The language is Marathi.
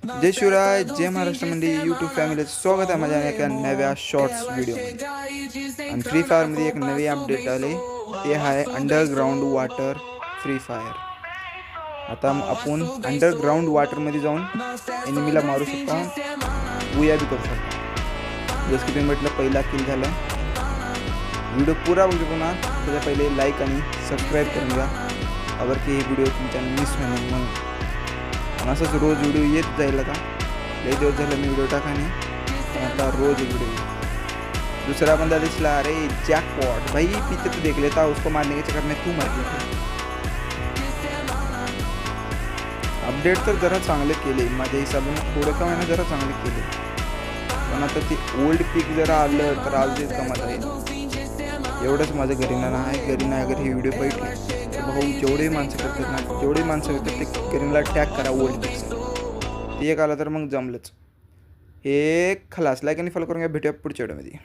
जय शिवराय, जय महाराष्ट्र मंडी यूट्यूब फॅमिली, स्वागत आहे माझ्या एका नव्या शॉर्ट्स व्हिडिओ आणि फ्री फायरमध्ये एक नवी अपडेट आले. ते आहे अंडरग्राउंड वॉटर फ्री फायर. आता आपण अंडरग्राउंड वॉटरमध्ये जाऊन एनिमीला मारू शकतो, बुया बी करू शकतो. जसं की तुम्ही म्हटलं पहिला किल झाला. व्हिडिओ पुरा बघू पुन्हा त्याच्या पहिले लाईक आणि सबस्क्राईब करून घ्या, अगर की हे व्हिडिओ तुमच्या मिस होणार म्हणून. असंच रोज व्हिडिओ येत जाईल. आता लई दिवस झालं मी व्हिडिओ टाकाने, पण आता रोज व्हिडिओ. दूसरा बंदा दिसला, अरे जैकपॉट भाई, पीछे तो देख लेता, उसको मारने के चक्कर में तू मर गया. अपडेट तर जरा चांगले केले माझ्या हिसाबाने, थोडं का महिना जरा चांगले केले, पण आता ते ओल्ड पीक जरा आलं तर आज तेच कमाल आहे. एवढंच माझं गरीना आहे. गरीना अगर ही व्हिडिओ बघितली तर भाऊ, जेवढे माणसं करतात ना, जेवढे माणसं करतात ते गरीनाला टॅग करा ओल्ड पिक्स. ते एक आलं तर मग जमलंच. हे खलास. लाईक आणि फॉलो करून घ्या. भेटूया पुढच्या व्हिडिओमध्ये.